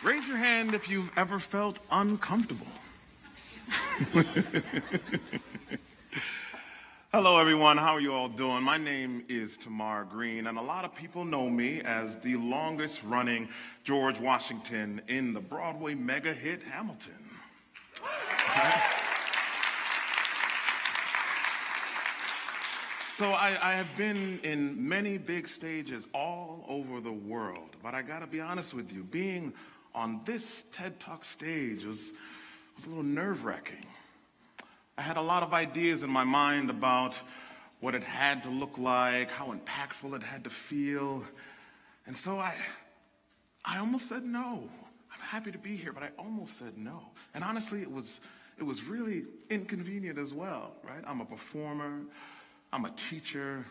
Raise your hand if you've ever felt uncomfortable. Hello, everyone. How are you all doing? My name is Tamar Green, and a lot of people know me as the longest-running George Washington in the Broadway mega hit Hamilton. So I have been in many big stages all over the world, but I gotta be honest with you, being on this TED Talk stage was a little nerve-wracking. I had a lot of ideas in my mind about what it had to look like, how impactful it had to feel, and so I almost said no. I'm happy to be here, but I almost said no. And honestly, it was really inconvenient as well, right? I'm a performer, I'm a teacher,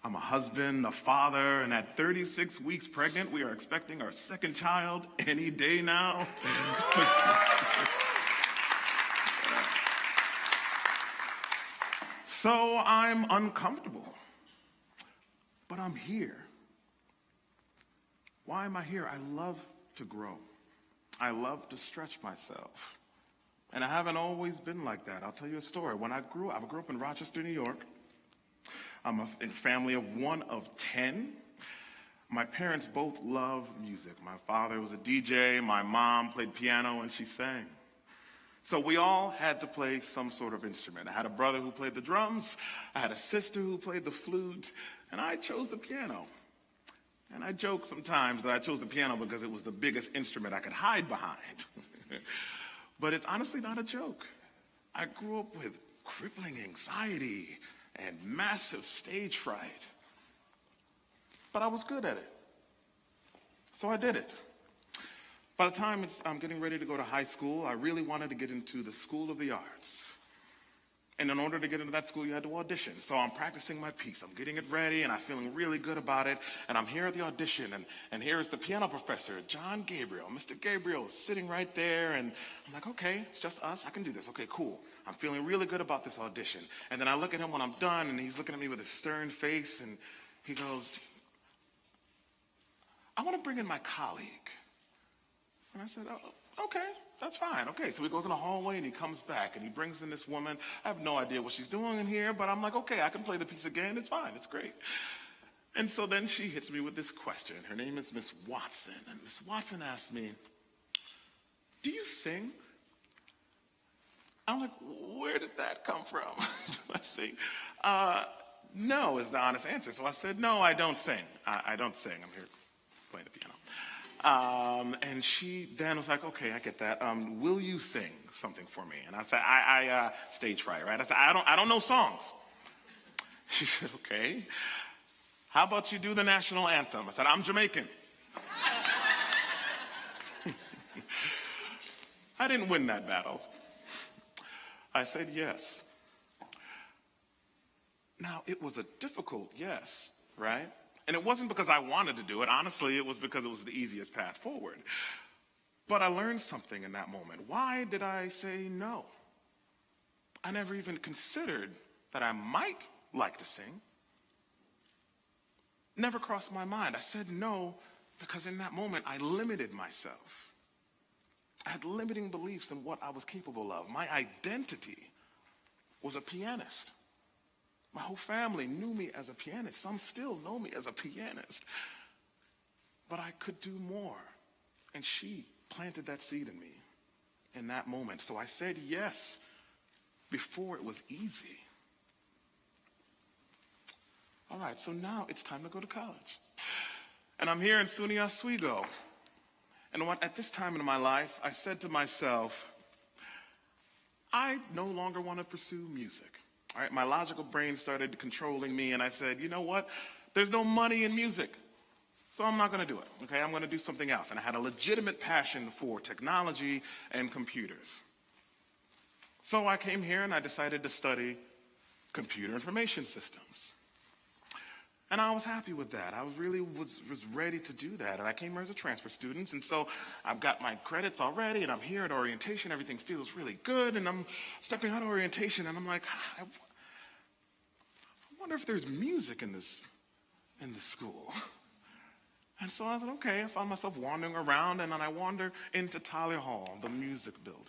I'm a husband, a father, and at 36 weeks pregnant, we are expecting our second child any day now. So I'm uncomfortable, but I'm here. Why am I here? I love to grow. I love to stretch myself. And I haven't always been like that. I'll tell you a story. When I grew up in Rochester, New York. I'm a family of one of 10. My parents both love music. My father was a DJ, my mom played piano, and she sang. So we all had to play some sort of instrument. I had a brother who played the drums, I had a sister who played the flute, and I chose the piano. And I joke sometimes that I chose the piano because it was the biggest instrument I could hide behind. But it's honestly not a joke. I grew up with crippling anxiety and massive stage fright. But I was good at it. So I did it. By the time I'm getting ready to go to high school, I really wanted to get into the School of the Arts. And in order to get into that school, you had to audition. So I'm practicing my piece. I'm getting it ready, and I'm feeling really good about it. And I'm here at the audition, and here's the piano professor, John Gabriel. Mr. Gabriel is sitting right there, and I'm like, okay, it's just us. I can do this. Okay, cool. I'm feeling really good about this audition. And then I look at him when I'm done, and he's looking at me with a stern face, and he goes, I want to bring in my colleague. And I said, oh, okay, that's fine. Okay, so he goes in the hallway and he comes back and he brings in this woman. I have no idea what she's doing in here, but I'm like, okay, I can play the piece again. It's fine, it's great. And so then she hits me with this question. Her name is Miss Watson. And Miss Watson asked me, do you sing? I'm like, where did that come from? Do I sing? No is the honest answer. So I said, no, I don't sing. I don't sing. I'm here playing the piano. And she then was like, okay, I get that. Will you sing something for me? And I said, I stage fright, right? I said, I don't know songs. She said, okay. How about you do the national anthem? I said, I'm Jamaican. I didn't win that battle. I said yes. Now, it was a difficult yes, right? And it wasn't because I wanted to do it. Honestly, it was because it was the easiest path forward. But I learned something in that moment. Why did I say no? I never even considered that I might like to sing. Never crossed my mind. I said no because in that moment I limited myself. I had limiting beliefs in what I was capable of. My identity was a pianist. My whole family knew me as a pianist. Some still know me as a pianist. But I could do more. And she planted that seed in me in that moment. So I said yes before it was easy. All right, so now it's time to go to college. And I'm here in SUNY Oswego. And at this time in my life, I said to myself, I no longer want to pursue music. All right, my logical brain started controlling me, and I said, you know what? There's no money in music, so I'm not going to do it, okay? I'm going to do something else. And I had a legitimate passion for technology and computers. So I came here, and I decided to study computer information systems. And I was happy with that. I really was ready to do that. And I came here as a transfer student, and so I've got my credits already, and I'm here at orientation. Everything feels really good, and I'm stepping out of orientation, and I'm like, I wonder if there's music in this school. And so I said, okay. I found myself wandering around, and then I wander into Tyler Hall, the music building.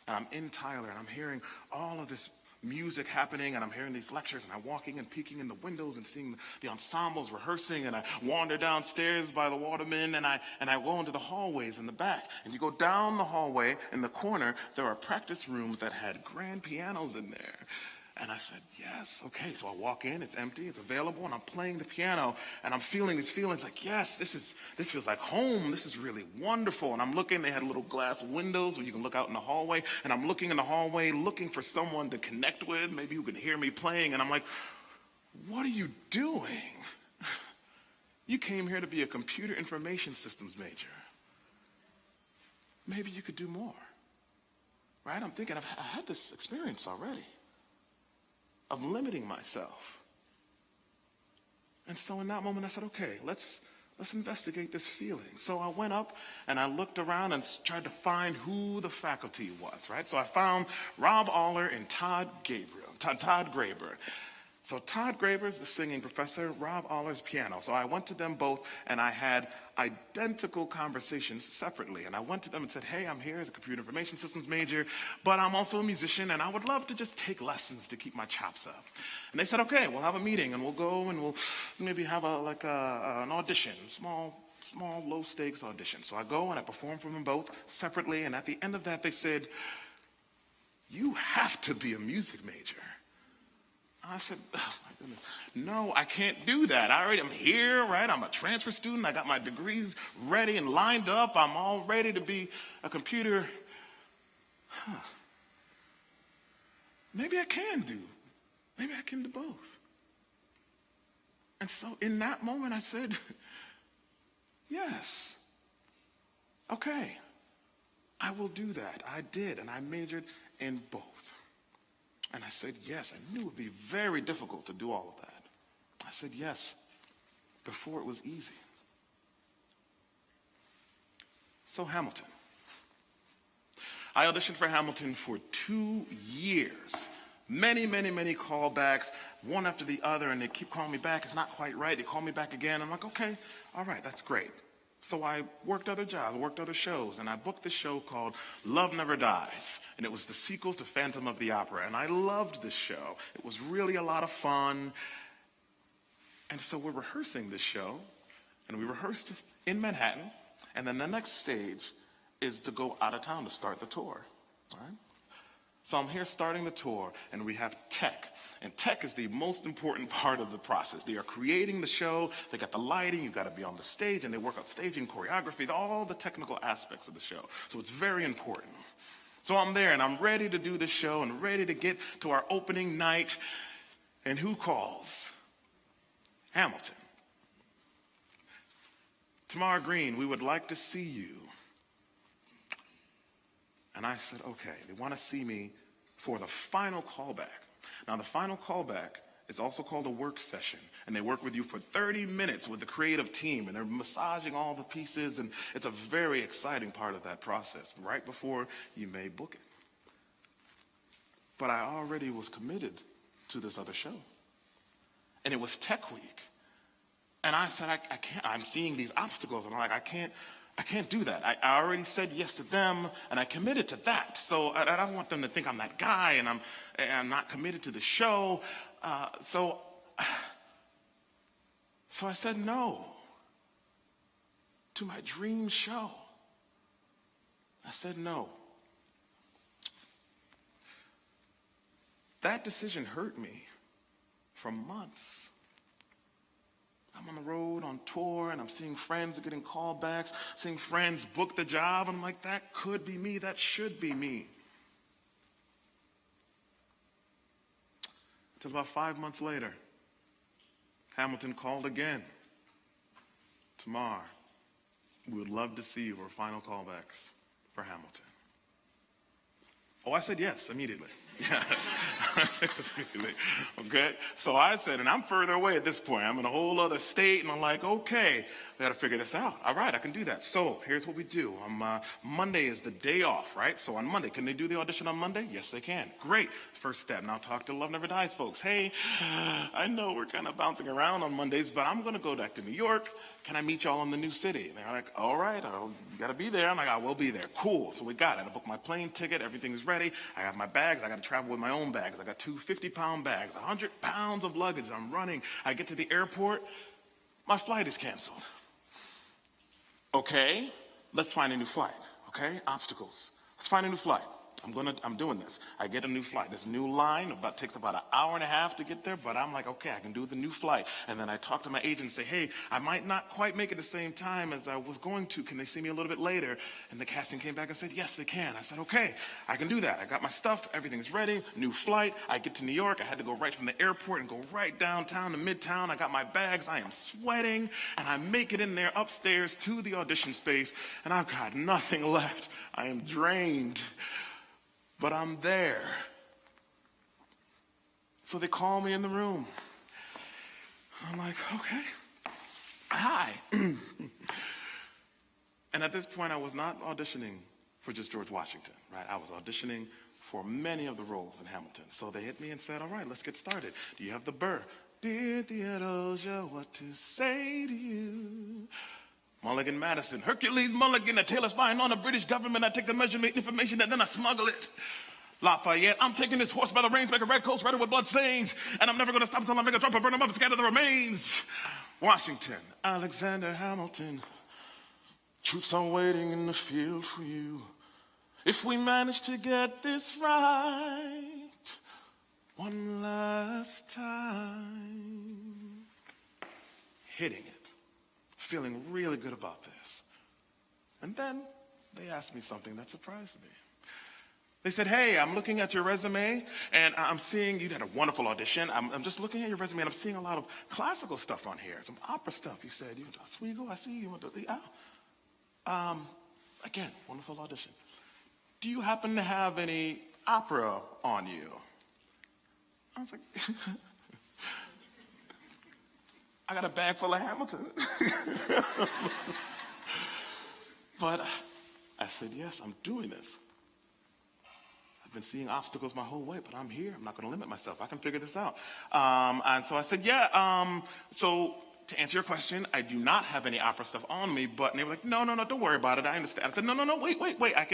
And I'm in Tyler, and I'm hearing all of this music happening, and I'm hearing these lectures, and I'm walking and peeking in the windows and seeing the ensembles rehearsing, and I wander downstairs by the Waterman, and I go into the hallways in the back. And you go down the hallway, in the corner, there are practice rooms that had grand pianos in there. And I said, yes, okay. So I walk in, it's empty, it's available, and I'm playing the piano, and I'm feeling these feelings like, yes, this feels like home. This is really wonderful. And I'm looking, they had little glass windows where you can look out in the hallway, and I'm looking in the hallway, looking for someone to connect with, maybe who can hear me playing. And I'm like, what are you doing? You came here to be a computer information systems major. Maybe you could do more, right? I'm thinking, I had this experience already of limiting myself. And so in that moment I said, okay, let's investigate this feeling. So I went up and I looked around and tried to find who the faculty was, right? So I found Rob Aller and Todd Graber. So Todd Graber is the singing professor, Rob Aller's piano. So I went to them both, and I had identical conversations separately. And I went to them and said, hey, I'm here as a computer information systems major, but I'm also a musician, and I would love to just take lessons to keep my chops up. And they said, okay, we'll have a meeting, and we'll go and we'll maybe have an audition, small, low-stakes audition. So I go and I perform for them both separately, and at the end of that, they said, you have to be a music major. I said, oh my goodness, no, I can't do that. I'm here, right? I'm a transfer student. I got my degrees ready and lined up. I'm all ready to be a computer. Maybe I can do both. And so in that moment I said, yes, okay, I will do that. I did, and I majored in both. And I said, yes. I knew it would be very difficult to do all of that. I said, yes, before it was easy. So Hamilton. I auditioned for Hamilton for 2 years. Many callbacks, one after the other, and they keep calling me back. It's not quite right. They call me back again. I'm like, okay, all right, that's great. So I worked other jobs, worked other shows, and I booked this show called Love Never Dies. And it was the sequel to Phantom of the Opera. And I loved this show. It was really a lot of fun. And so we're rehearsing this show, and we rehearsed in Manhattan. And then the next stage is to go out of town to start the tour. All right? So I'm here starting the tour, and we have tech. And tech is the most important part of the process. They are creating the show. They got the lighting. You've got to be on the stage, and they work on staging, choreography, all the technical aspects of the show. So it's very important. So I'm there, and I'm ready to do the show and ready to get to our opening night. And who calls? Hamilton. Tamara Green, we would like to see you. And I said, okay, they want to see me for the final callback. Now, the final callback is also called a work session, and they work with you for 30 minutes with the creative team, and they're massaging all the pieces, and it's a very exciting part of that process, right before you may book it. But I already was committed to this other show, and it was Tech Week. And I said, I can't, I'm seeing these obstacles, and I'm like, I can't do that. I already said yes to them, and I committed to that. So I don't want them to think I'm that guy, and I'm not committed to the show. So I said no to my dream show. I said no. That decision hurt me for months. I'm on the road, on tour, and I'm seeing friends getting callbacks, seeing friends book the job. I'm like, that could be me. That should be me. Until about 5 months later, Hamilton called again. Tamar, we would love to see you for final callbacks for Hamilton. Oh, I said yes immediately. Yeah. Okay? So I said, and I'm further away at this point. I'm in a whole other state, and I'm like, okay, we got to figure this out. All right, I can do that. So here's what we do. Monday is the day off, right? So on Monday, can they do the audition on Monday? Yes, they can. Great. First step. Now talk to Love Never Dies folks. Hey, I know we're kind of bouncing around on Mondays, but I'm going to go back to New York. Can I meet y'all in the new city? And they're like, all right, you got to be there. I'm like, I will be there. Cool. So we got it. I booked my plane ticket. Everything's ready. I have my bags. I got to travel with my own bags. I got two 50-pound bags, 100 pounds of luggage. I'm running. I get to the airport. My flight is canceled. Okay, let's find a new flight. Okay, obstacles. Let's find a new flight. I'm doing this. I get a new flight. This new line takes about an hour and a half to get there, but I'm like, okay, I can do the new flight. And then I talk to my agent and say, hey, I might not quite make it the same time as I was going to. Can they see me a little bit later? And the casting came back and said, yes, they can. I said, okay, I can do that. I got my stuff. Everything's ready. New flight. I get to New York. I had to go right from the airport and go right downtown to Midtown. I got my bags. I am sweating. And I make it in there upstairs to the audition space. And I've got nothing left. I am drained. But I'm there. So they call me in the room. I'm like, okay, hi. And at this point, I was not auditioning for just George Washington, right? I was auditioning for many of the roles in Hamilton. So they hit me and said, all right, let's get started. Do you have the burr? Dear Theodosia, what to say to you? Mulligan Madison, Hercules Mulligan, a tale is spying on the British government. I take the measurement information and then I smuggle it. Lafayette, I'm taking this horse by the reins, make a red coat, spread it with blood stains, and I'm never going to stop until I make a drop and burn them up and scatter the remains. Washington, Alexander Hamilton, troops are waiting in the field for you. If we manage to get this right, one last time. Hitting it. Feeling really good about this. And then they asked me something that surprised me. They said, hey, I'm looking at your resume, and I'm seeing you had a wonderful audition. I'm just looking at your resume, and I'm seeing a lot of classical stuff on here, some opera stuff. You said, you went to Oswego, I see you went to again, wonderful audition. Do you happen to have any opera on you? I was like, I got a bag full of Hamilton. But I said, yes, I'm doing this. I've been seeing obstacles my whole way, but I'm here. I'm not going to limit myself. I can figure this out. And so I said, yeah. So to answer your question, I do not have any opera stuff on me, but they were like, no, don't worry about it. I understand. I said, no, wait. I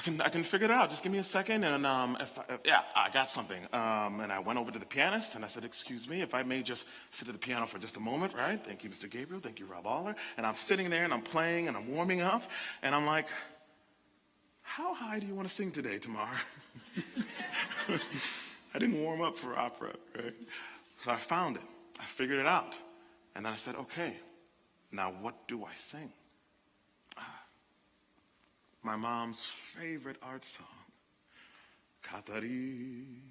can figure it out. Just give me a second. And I got something. And I went over to the pianist and I said, excuse me, if I may just sit at the piano for just a moment, right? Thank you, Mr. Gabriel. Thank you, Rob Aller. And I'm sitting there and I'm playing and I'm warming up. And I'm like, how high do you want to sing today, Tamar? I didn't warm up for opera, right? So I found it. I figured it out. And then I said, okay, now what do I sing? My mom's favorite art song. Katari,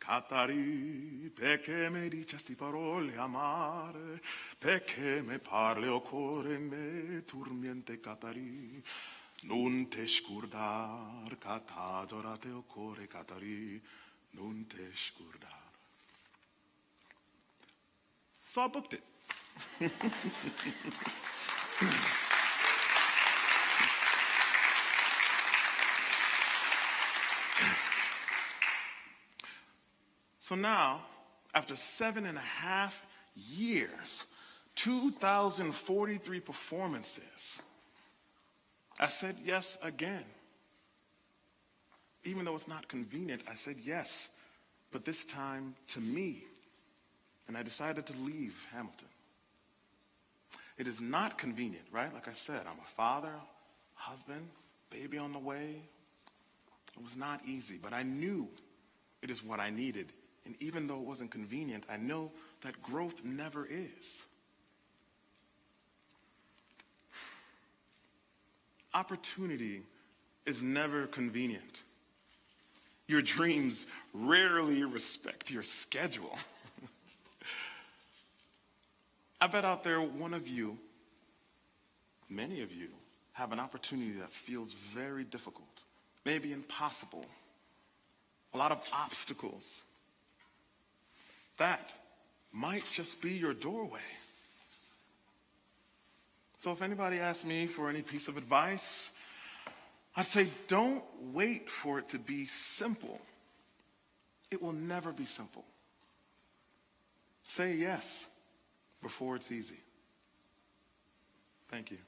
Katari, perché mi dicesti parole amare, perché mi parli o cuore me turmiente Katari. Non te scordar, catadorate o cuore Katari, non te scordar. So I booked it. So now, after 7.5 years, 2,043 performances, I said yes again. Even though it's not convenient, I said yes, but this time to me. And I decided to leave Hamilton. It is not convenient, right? Like I said, I'm a father, husband, baby on the way. It was not easy, but I knew it is what I needed. And even though it wasn't convenient, I know that growth never is. Opportunity is never convenient. Your dreams rarely respect your schedule. I bet out there one of you, many of you, have an opportunity that feels very difficult, maybe impossible. a lot of obstacles. That might just be your doorway. So if anybody asks me for any piece of advice, I'd say don't wait for it to be simple. It will never be simple. Say yes before it's easy. Thank you.